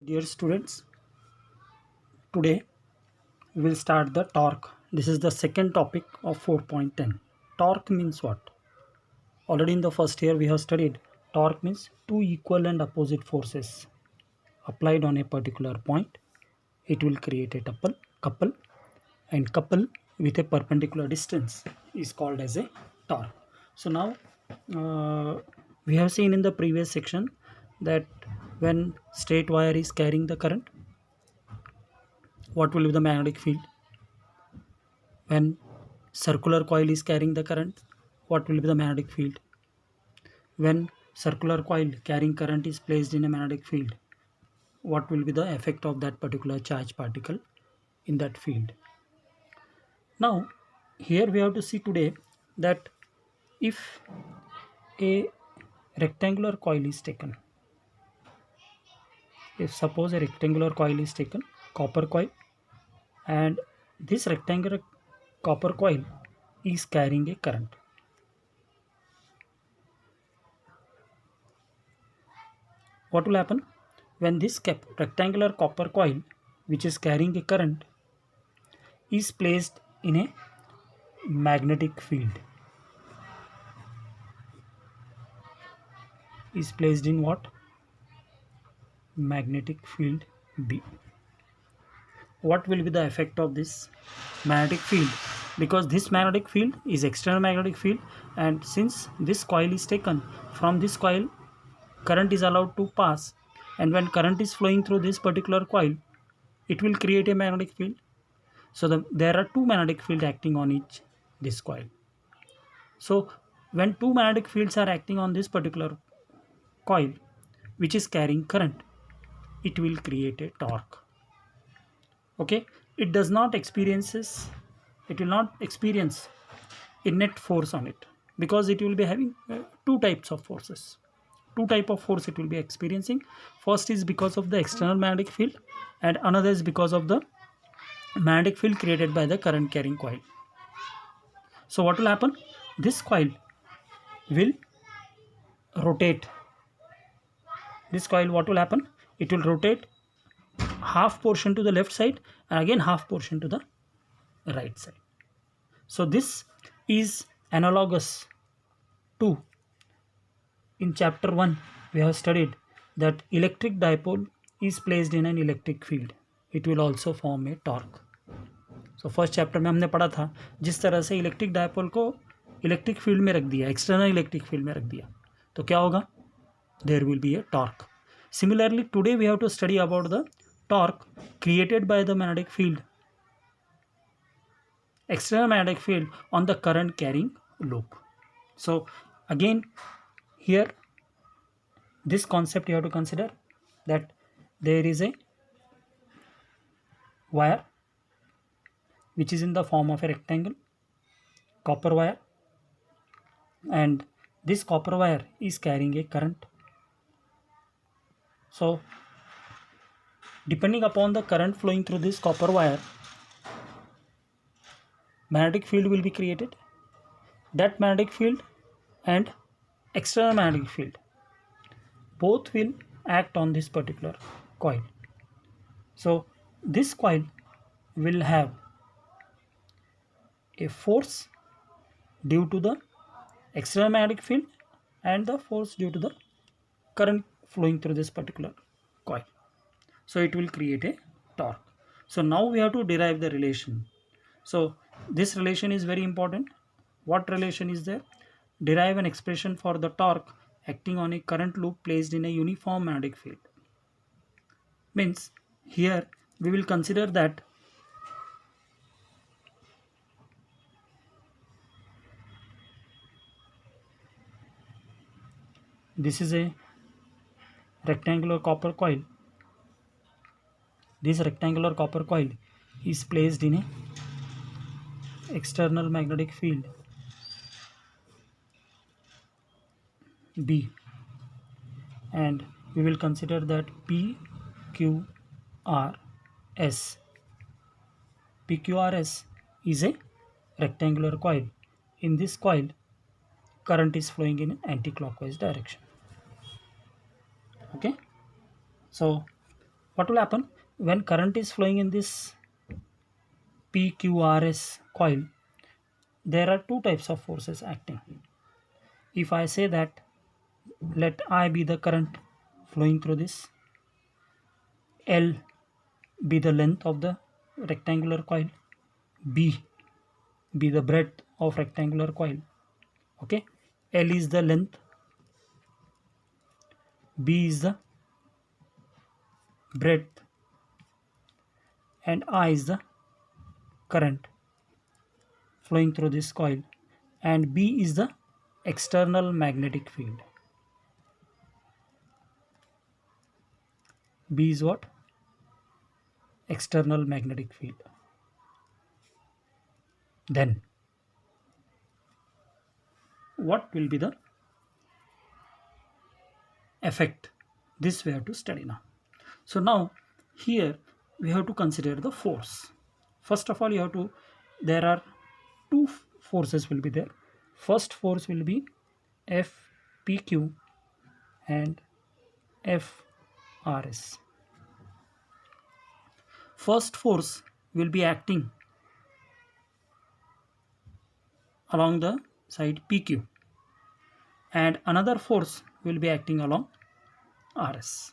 Dear students, today we will start the torque. This is the second topic of 4.10. Torque means what? Already in the first year we have studied torque means two equal and opposite forces applied on a particular point. It will create a couple and couple with a perpendicular distance is called as a torque. So now we have seen in the previous section that when straight wire is carrying the current, what will be the magnetic field? When circular coil is carrying the current, what will be the magnetic field? When circular coil carrying current is placed in a magnetic field, what will be the effect of that particular charge particle in that field? Now, here we have to see today that if a rectangular coil is taken, if suppose a rectangular coil is taken, copper coil, and this rectangular copper coil is carrying a current. What will happen when this rectangular copper coil, which is carrying a current, is placed in a magnetic field? Is placed in what? Magnetic field B. What will be the effect of this magnetic field? Because this magnetic field is external magnetic field, and since this coil is taken, from this coil current is allowed to pass, and when current is flowing through this particular coil, it will create a magnetic field. So there are two magnetic fields acting on each this coil. So when two magnetic fields are acting on this particular coil which is carrying current, it will create a torque. Okay, it does not experiences, it will not experience a net force on it, because it will be having two types of forces. Two type of force it will be experiencing. First is because of the external magnetic field, and another is because of the magnetic field created by the current carrying coil. So what will happen? This coil will rotate. This coil, what will happen? It will rotate half portion to the left side and again half portion to the right side. So this is analogous to, in chapter 1 we have studied that electric dipole is placed in an electric field. It will also form a torque. So first chapter में हमने पढ़ा था जिस तरह से electric dipole को electric field में रख दिया, एक्सटर्नल इलेक्ट्रिक फील्ड में रख दिया, तो क्या होगा? There will be a torque. Similarly today we have to study about the torque created by the magnetic field, external magnetic field on the current carrying loop. So again here this concept you have to consider that there is a wire which is in the form of a rectangle, copper wire, and this copper wire is carrying a current. So depending upon the current flowing through this copper wire, magnetic field will be created. That magnetic field and external magnetic field both will act on this particular coil. So this coil will have a force due to the external magnetic field and the force due to the current flowing through this particular coil. So it will create a torque. So now we have to derive the relation. So this relation is very important. What relation is there? Derive an expression for the torque acting on a current loop placed in a uniform magnetic field. Means here we will consider that this is a rectangular copper coil. This rectangular copper coil is placed in a external magnetic field B, and we will consider that PQRS. PQRS is a rectangular coil. In this coil, current is flowing in anti-clockwise direction. Okay, so What will happen when current is flowing in this PQRS coil? There are two types of forces acting. If I say that let I be the current flowing through this, L be the length of the rectangular coil, B be the breadth of rectangular coil. Okay, L is the length, B is the breadth, and I is the current flowing through this coil, and B is the external magnetic field. B is what? External magnetic field. Then what will be the effect? This we have to study now. So now here we have to consider the force. First of all, there are two forces will be there. First force will be FPQ and FRS. First force will be acting along the side PQ, and another force will be acting along RS.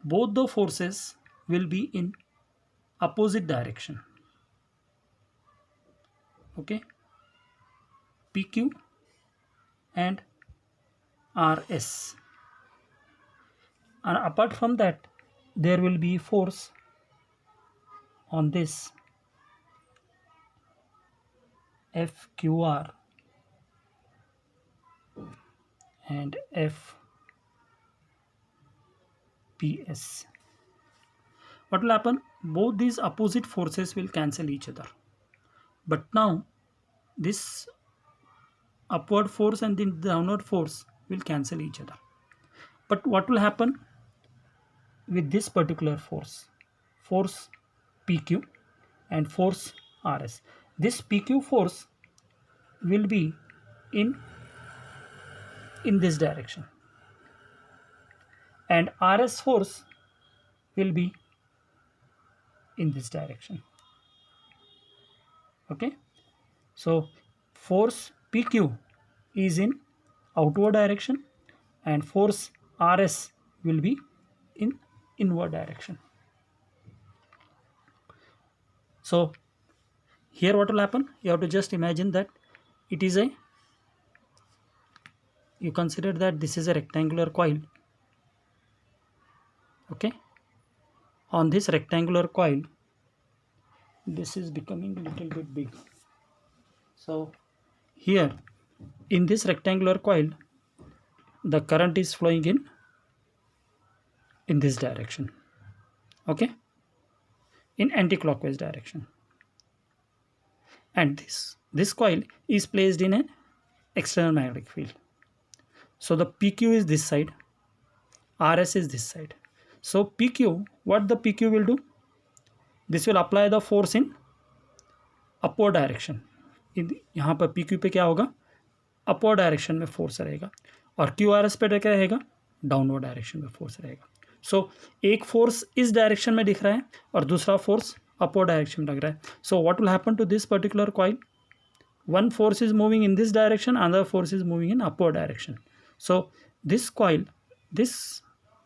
Both the forces will be in opposite direction. Okay, PQ and RS. And apart from that, there will be force on this FQR and FPS. What will happen? Both these opposite forces will cancel each other. But now this upward force and the downward force will cancel each other. But what will happen with this particular force? Force PQ and force RS. This PQ force will be in this direction, and RS force will be in this direction. Okay, so force PQ is in outward direction and force RS will be in inward direction. So here what will happen? You have to just imagine that it is you consider that this is a rectangular coil. Okay, on this rectangular coil, this is becoming a little bit big. So here in this rectangular coil, the current is flowing in this direction. Okay, in anti-clockwise direction, and this coil is placed in an external magnetic field. So the PQ is this side, RS is this side. So PQ, what the PQ will do? This will apply the force in upward direction. यहाँ पर PQ पे क्या होगा? Upward direction में force रहेगा, और QRS पे क्या रहेगा? डाउनवर्ड डायरेक्शन में फोर्स रहेगा. सो एक फोर्स इस डायरेक्शन में दिख रहा है और दूसरा फोर्स अपवर्ड डायरेक्शन में लग रहा है. So what will happen to this particular coil? One force is moving in this direction, another force is moving in upward direction. So this coil, this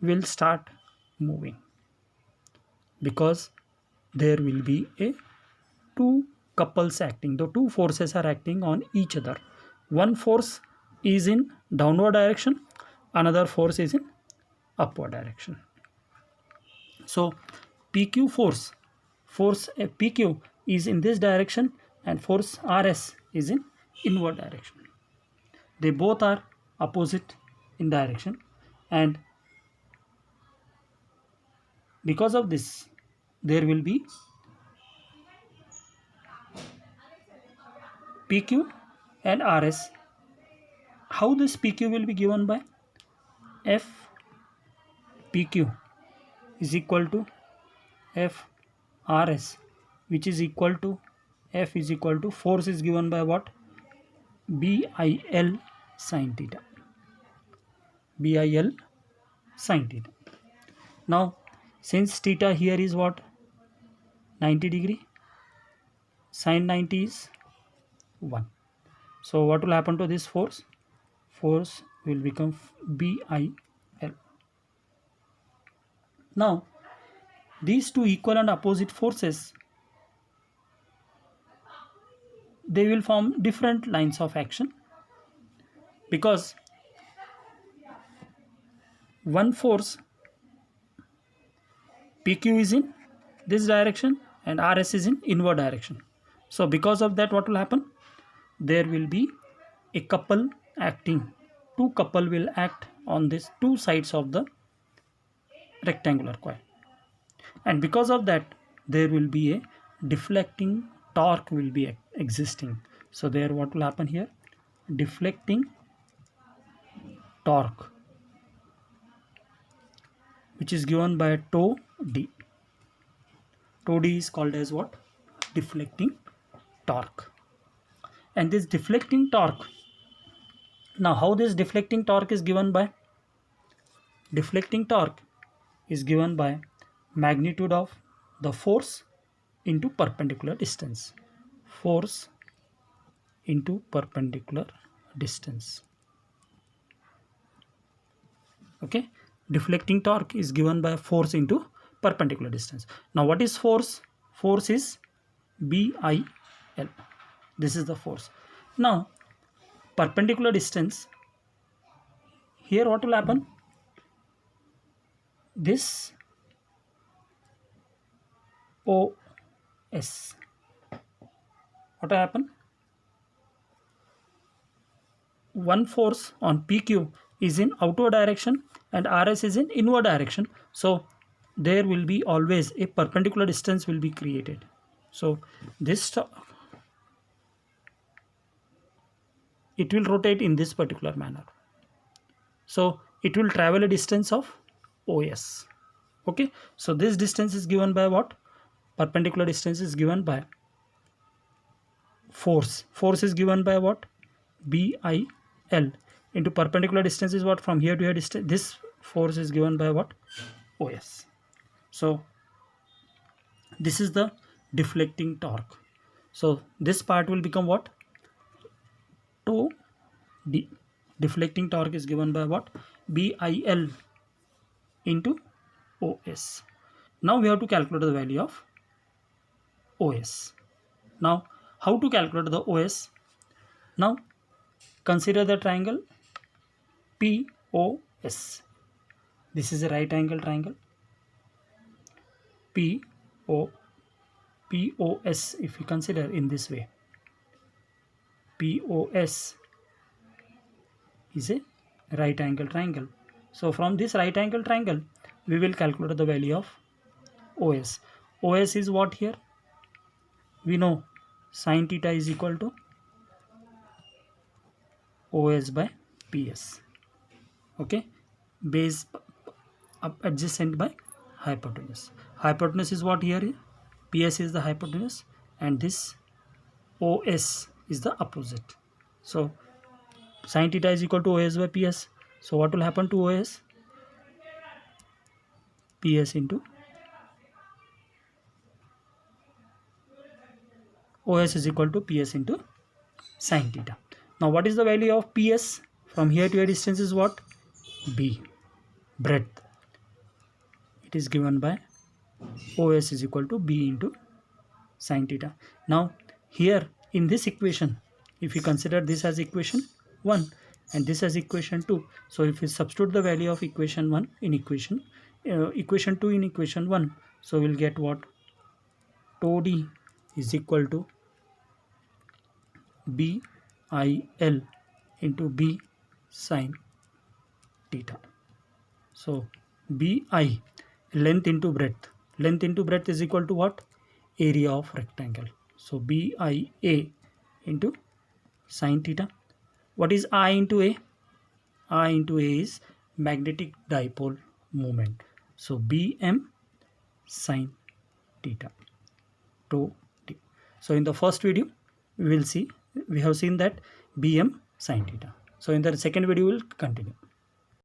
will start moving because there will be two couples acting. The two forces are acting on each other. One force is in downward direction, another force is in upward direction. So PQ force PQ is in this direction and force RS is in inward direction. They both are opposite in direction, and because of this there will be PQ and RS. How this PQ will be given by? F PQ is equal to F RS, which is equal to F is equal to force is given by what? BIL sin theta. BIL sin theta. Now Since theta here is what? 90 degree. Sine 90 is 1. So what will happen to this force? Force will become BIL. Now these two equal and opposite forces, they will form different lines of action, because one force PQ is in this direction and RS is in inward direction. So because of that, what will happen? There will be a couple acting. Two couple will act on these two sides of the rectangular coil. And because of that, there will be a deflecting torque will be existing. So there what will happen here? Deflecting torque, which is given by tau d. Tau d is called as what? Deflecting torque. And this deflecting torque, now how this deflecting torque is given by? Deflecting torque is given by magnitude of the force into perpendicular distance. Force into perpendicular distance. Okay, deflecting torque is given by force into perpendicular distance. Now what is force? Force is BIL. This is the force. Now perpendicular distance, here what will happen? This OS, what will happen? One force on PQ is in outward direction and RS is in inward direction. So there will be always a perpendicular distance will be created. So this, it will rotate in this particular manner. So it will travel a distance of OS. Okay, so this distance is given by what? Perpendicular distance is given by force. Force is given by what? BIL into perpendicular distance is what? From here to here distance. This force is given by what? OS. So this is the deflecting torque. So this part will become what? Tau d. Deflecting torque is given by what? BIL into OS. Now we have to calculate the value of OS. Now how to calculate the OS? Now consider the triangle POS. This is a right angle triangle. POS, if you consider in this way, POS is a right angle triangle. So from this right angle triangle, we will calculate the value of OS. OS is what here? We know sin theta is equal to OS by PS. Okay, base adjacent by hypotenuse. Hypotenuse is what here? PS is the hypotenuse and this OS is the opposite. So sin theta is equal to OS by PS. So what will happen to OS? PS into OS is equal to PS into sin theta. Now what is the value of PS? From here to here distance is what? B, breadth. It is given by OS is equal to B into sin theta. Now here in this equation, if you consider this as equation 1 and this as equation 2, so if you substitute the value of equation 1 in equation 2 in equation 1, so we'll get what? Tau d is equal to BIL into B sin theta. So BI, length into breadth. Length into breadth is equal to what? Area of rectangle. So BIA into sin theta. What is I into A? I into A is magnetic dipole moment. So BM sin theta. Tau d. So in the first video, we have seen that BM sin theta. So in the second video, we will continue.